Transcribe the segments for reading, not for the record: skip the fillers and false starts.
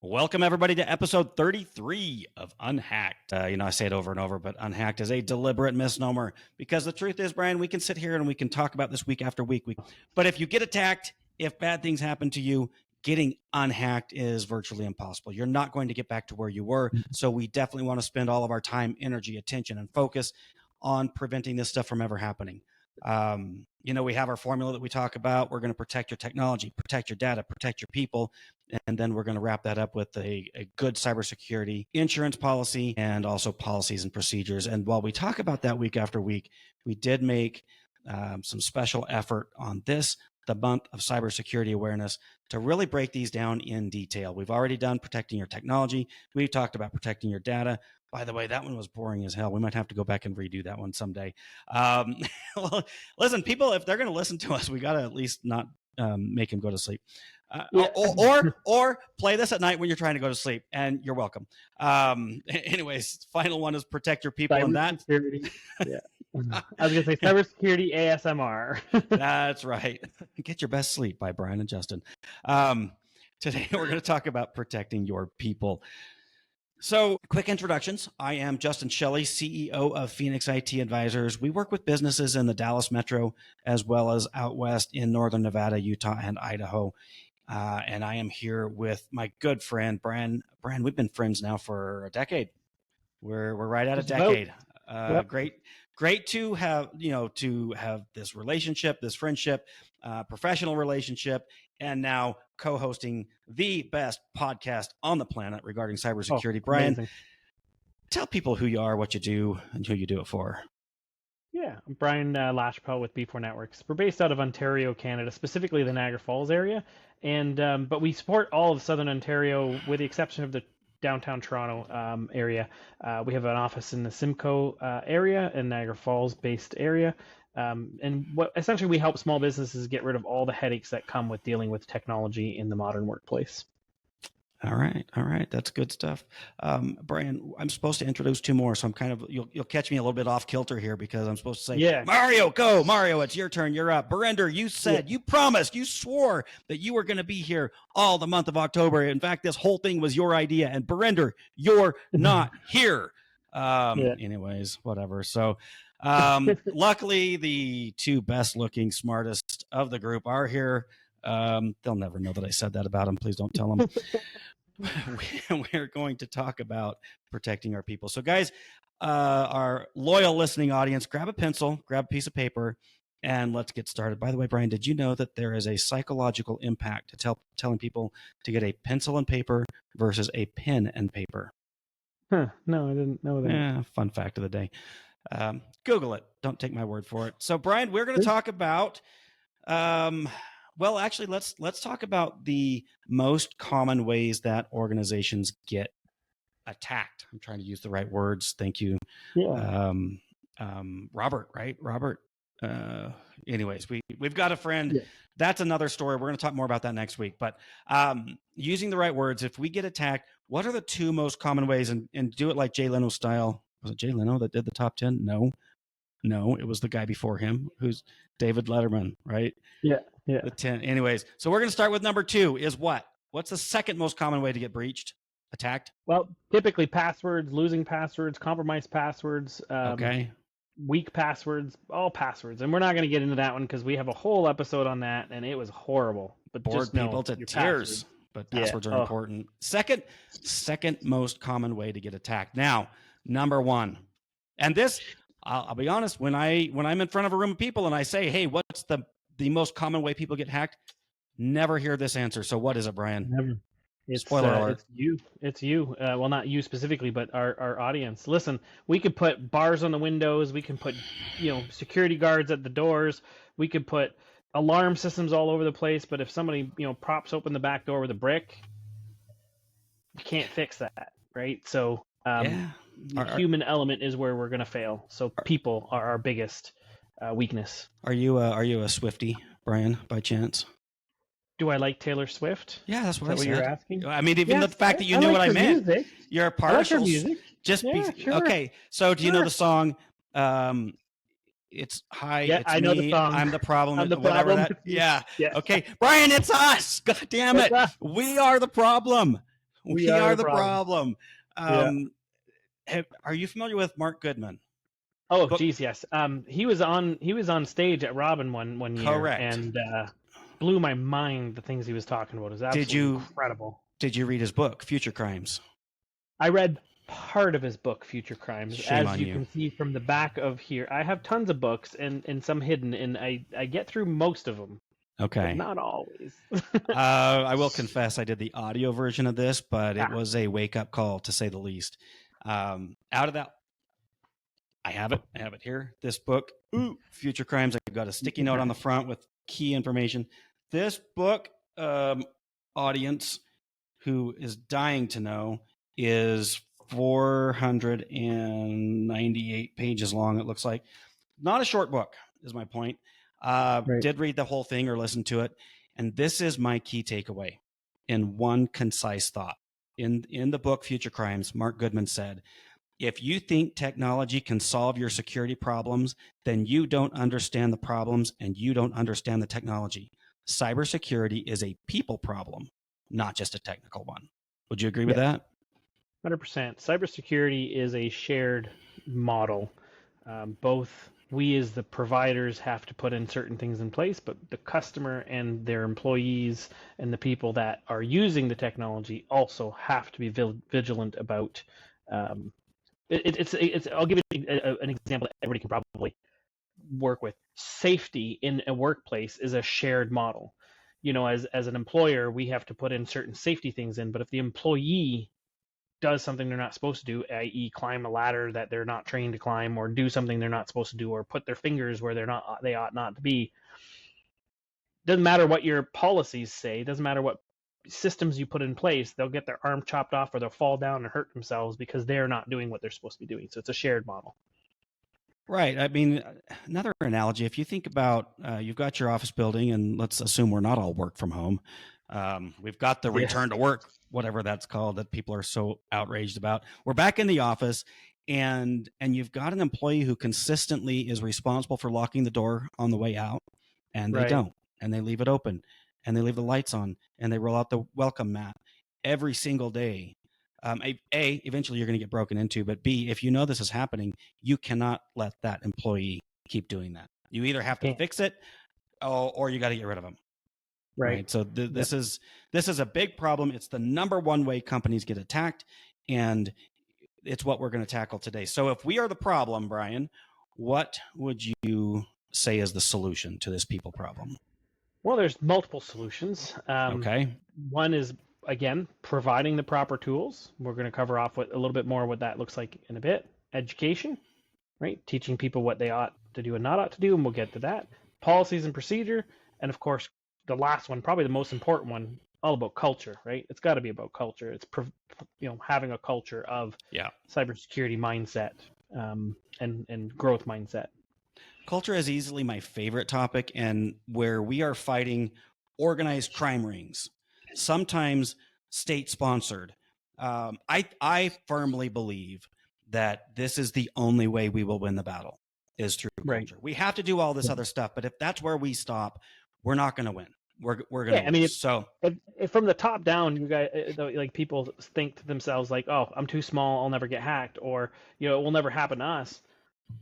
Welcome, everybody, to episode 33 of UnHacked. I say it over and over, but UnHacked is a deliberate misnomer because the truth is, Bryan, we can sit here and we can talk about this week after week. But if you get attacked, if bad things happen to you, getting unhacked is virtually impossible. You're not going to get back to where you were. So we definitely want to spend all of our time, energy, attention, and focus on preventing this stuff from ever happening. We have our formula that we talk about. We're going to protect your technology, protect your data, protect your people. And then we're going to wrap that up with a good cybersecurity insurance policy and also policies and procedures. And while we talk about that week after week, we did make some special effort on the month of cybersecurity awareness, to really break these down in detail. We've already done protecting your technology. We've talked about protecting your data. By the way, that one was boring as hell. We might have to go back and redo that one someday. Well, listen, people, if they're going to listen to us, we got to at least not make them go to sleep. Or play this at night when you're trying to go to sleep, and you're welcome. Anyways, final one is protect your people. And that, yeah. I was going to say cybersecurity ASMR. That's right. Get your best sleep by Bryan and Justin. Today, we're going to talk about protecting your people. So, quick introductions. I am Justin Shelley, CEO of Phoenix IT Advisors. We work with businesses in the Dallas metro, as well as out west in northern Nevada, Utah, and Idaho. And I am here with my good friend, Bryan. Bryan, we've been friends now for a decade. We're right at a decade. Yep. Great to have, this relationship, this friendship, professional relationship, and now co-hosting the best podcast on the planet regarding cybersecurity. Bryan, tell people who you are, what you do, and who you do it for. Yeah, I'm Bryan Lachapelle with B4 Networks. We're based out of Ontario, Canada, specifically the Niagara Falls area, and but we support all of Southern Ontario with the exception of the downtown Toronto area. We have an office in the Simcoe area, in Niagara Falls based area. And essentially we help small businesses get rid of all the headaches that come with dealing with technology in the modern workplace. All right. That's good stuff. Bryan, I'm supposed to introduce two more, so I'm kind of, you'll catch me a little bit off kilter here because I'm supposed to say, yeah. Mario, go. Mario, it's your turn. You're up. Barinder, you said, you promised, you swore that you were going to be here all the month of October. In fact, this whole thing was your idea. And Barinder, you're not here. Anyways, whatever. So luckily, the two best looking, smartest of the group are here. They'll never know that I said that about them. Please don't tell them. We're going to talk about protecting our people. So guys, our loyal listening audience, grab a pencil, grab a piece of paper, and let's get started. By the way, Bryan, did you know that there is a psychological impact to telling people to get a pencil and paper versus a pen and paper? No, I didn't know that. Yeah, fun fact of the day. Google it. Don't take my word for it. So Bryan, we're going to talk about well, actually, let's talk about the most common ways that organizations get attacked. I'm trying to use the right words. Thank you. Yeah. Robert, right? Robert. Anyways, we've got a friend. Yeah. That's another story. We're going to talk more about that next week. But using the right words, if we get attacked, what are the two most common ways? And do it like Jay Leno style. Was it Jay Leno that did the top 10? No, it was the guy before him, who's David Letterman, right? Yeah. The 10. Anyways, so we're going to start with number 2 is what? What's the second most common way to get breached, attacked? Well, typically passwords, losing passwords, compromised passwords, weak passwords, all passwords. And we're not going to get into that one because we have a whole episode on that, and it was horrible. But bored just people to tears. But passwords are important. Second most common way to get attacked. Now, number 1. And this, I'll be honest, when I'm in front of a room of people and I say, hey, what's the most common way people get hacked? Never hear this answer. So what is it, Bryan? Never. Spoiler alert. It's you. Well, not you specifically, but our audience. Listen, we could put bars on the windows. We can put, security guards at the doors. We could put alarm systems all over the place. But if somebody, props open the back door with a brick, you can't fix that, right? So the human element is where we're going to fail. So people are our biggest weakness. Are you a Swiftie, Bryan, by chance? Do I like Taylor Swift? Yeah, that's what I said. What you're asking? I mean, even the fact that you knew what I meant. Music. You're a partial. Music. Sure. Okay. So do you know the song? It's hi. Yeah, it's I know me. the song. I'm the problem. I'm the whatever problem. That. Yeah. Yes. Okay, Bryan, it's us. God damn it. We are the problem. We are the problem. Yeah. Are you familiar with Marc Goodman? Oh, geez, yes. He was on stage at Robin one year, Correct. and blew my mind. The things he was talking about it was absolutely incredible. Did you read his book, Future Crimes? I read part of his book, Future Crimes. Shame As on you you. can see from the back of here, I have tons of books and some hidden, and I get through most of them. Okay. But not always. I will confess I did the audio version of this, but it Ah. was a wake-up call, to say the least. Out of that, I have it here. This book, Future Crimes. I've got a sticky note on the front with key information. This book, audience who is dying to know, is 498 pages long, it looks like. Not a short book, is my point. Right. Did read the whole thing or listen to it. And this is my key takeaway in one concise thought. In the book, Future Crimes, Marc Goodman said, if you think technology can solve your security problems, then you don't understand the problems and you don't understand the technology. Cybersecurity is a people problem, not just a technical one. Would you agree with that? 100%. Cybersecurity is a shared model. Both we as the providers have to put in certain things in place, but the customer and their employees and the people that are using the technology also have to be vigilant about. I'll give you an example that everybody can probably work with. Safety in a workplace is a shared model. You know, as an employer, we have to put in certain safety things in, but if the employee does something they're not supposed to do, i.e. climb a ladder that they're not trained to climb, or do something they're not supposed to do, or put their fingers where they ought not to be, doesn't matter what your policies say, doesn't matter what systems you put in place, they'll get their arm chopped off or they'll fall down and hurt themselves because they're not doing what they're supposed to be doing. So it's a shared model. Right. I mean, another analogy, if you think about, you've got your office building, and let's assume we're not all work from home. We've got the return to work, whatever that's called, that people are so outraged about. We're back in the office, and you've got an employee who consistently is responsible for locking the door on the way out, and they don't, and they leave it open, and they leave the lights on, and they roll out the welcome mat every single day. Eventually you're going to get broken into, but B, if you know this is happening, you cannot let that employee keep doing that. You either have to fix it, or you got to get rid of them. Right. So this is a big problem. It's the number one way companies get attacked, and it's what we're going to tackle today. So if we are the problem, Bryan, what would you say is the solution to this people problem? Well, there's multiple solutions. Okay. One is, again, providing the proper tools. We're going to cover off with a little bit more what that looks like in a bit. Education, right? Teaching people what they ought to do and not ought to do, and we'll get to that. Policies and procedure, and of course, the last one, probably the most important one, all about culture, right? It's got to be about culture. It's having a culture of cybersecurity mindset and growth mindset. Culture is easily my favorite topic, and where we are fighting organized crime rings, sometimes state-sponsored. I firmly believe that this is the only way we will win the battle, is through culture. We have to do all this other stuff, but if that's where we stop, we're not going to win. We're going to lose. If from the top down, you guys, like, people think to themselves like, "Oh, I'm too small, I'll never get hacked," or it will never happen to us,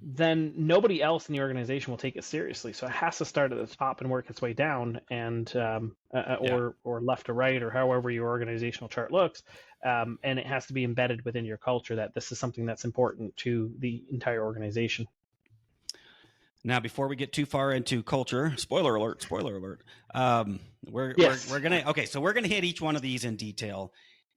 then nobody else in the organization will take it seriously. So it has to start at the top and work its way down, and or left to right, or however your organizational chart looks, and it has to be embedded within your culture that this is something that's important to the entire organization. Now, before we get too far into culture, spoiler alert, we're gonna hit each one of these in detail,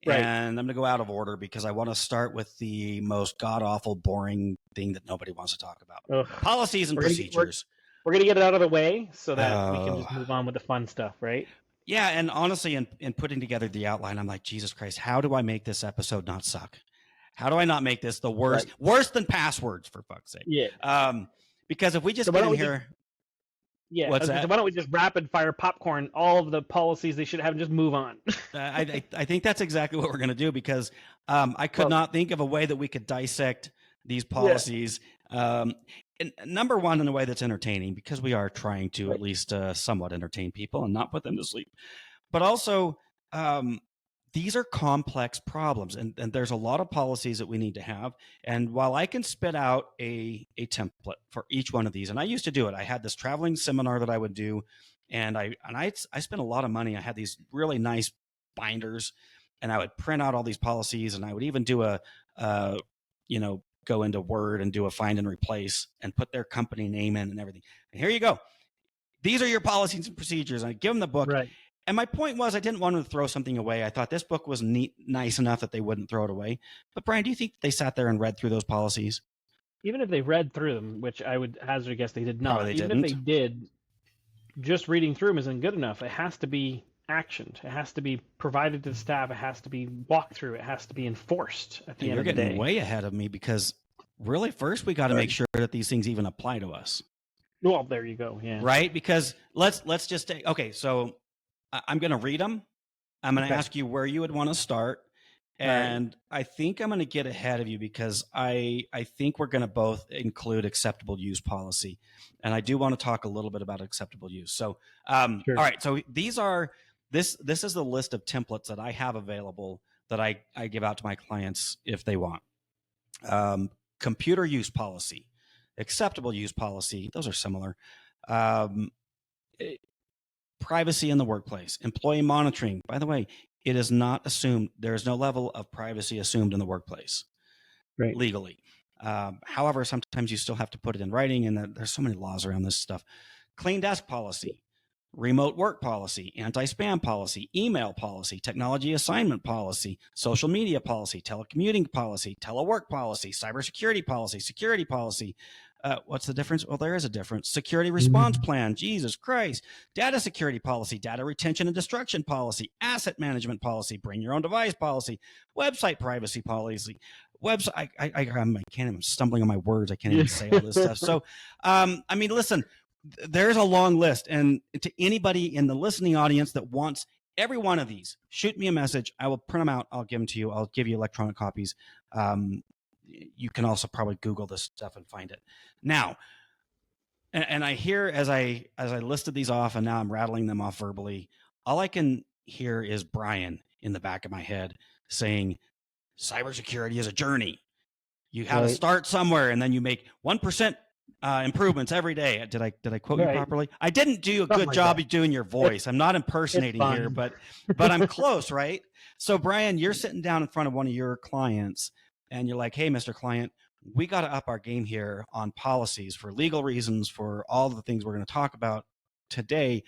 and I'm gonna go out of order because I want to start with the most god awful, boring thing that nobody wants to talk about: policies and procedures. We're gonna get it out of the way so that we can just move on with the fun stuff, right? Yeah, and honestly, in putting together the outline, I'm like, Jesus Christ, how do I make this episode not suck? How do I not make this the worst, worse than passwords, for fuck's sake? Yeah. Because if we just get in here, what's that? Why don't we just rapid fire popcorn all of the policies they should have and just move on? I think that's exactly what we're going to do, because I could not think of a way that we could dissect these policies. And number one, in a way that's entertaining, because we are trying to at least somewhat entertain people and not put them to sleep. But also, these are complex problems, and there's a lot of policies that we need to have. And while I can spit out a template for each one of these, and I used to do it, I had this traveling seminar that I would do, and I spent a lot of money. I had these really nice binders, and I would print out all these policies, and I would even do go into Word and do a find and replace and put their company name in and everything. And here you go. These are your policies and procedures. And I give them the book. Right. And my point was, I didn't want them to throw something away. I thought this book was nice enough that they wouldn't throw it away. But Bryan, do you think they sat there and read through those policies? Even if they read through them, which I would hazard a guess they did not. Probably Even didn't. if they did, just reading through them isn't good enough. It has to be actioned. It has to be provided to the staff. It has to be walked through. It has to be enforced at the end of the day. You're getting way ahead of me, because really first we got to make sure that these things even apply to us. Well, there you go. Yeah. Right? Because let's just take, okay, so I'm going to read them. I'm going to ask you where you would want to start. And I think I'm going to get ahead of you, because I think we're going to both include acceptable use policy. And I do want to talk a little bit about acceptable use. So, all right. So this is the list of templates that I have available that I give out to my clients if they want. Computer use policy, acceptable use policy. Those are similar. Privacy in the workplace, employee monitoring. By the way, it is not assumed. There is no level of privacy assumed in the workplace legally. However, sometimes you still have to put it in writing, and there's so many laws around this stuff. Clean desk policy, remote work policy, anti-spam policy, email policy, technology assignment policy, social media policy, telecommuting policy, telework policy, cybersecurity policy, security policy. What's the difference? Well, there is a difference. Security response plan, Jesus Christ. Data security policy, data retention and destruction policy, asset management policy, bring your own device policy, website privacy policy, website. I can't even, stumbling on my words. I can't even say all this stuff. So, I mean, listen, there's a long list. And to anybody in the listening audience that wants every one of these, shoot me a message. I will print them out. I'll give them to you. I'll give you electronic copies. You can also probably Google this stuff and find it. Now, and I hear as I listed these off, and now I'm rattling them off verbally, all I can hear is Bryan in the back of my head saying, cybersecurity is a journey. You have to start somewhere, and then you make 1% improvements every day. Did I quote you properly? I didn't do a good job of doing your voice. I'm not impersonating here, but I'm close, right? So Bryan, you're sitting down in front of one of your clients, and you're like, hey, Mr. Client, we got to up our game here on policies for legal reasons, for all the things we're going to talk about today.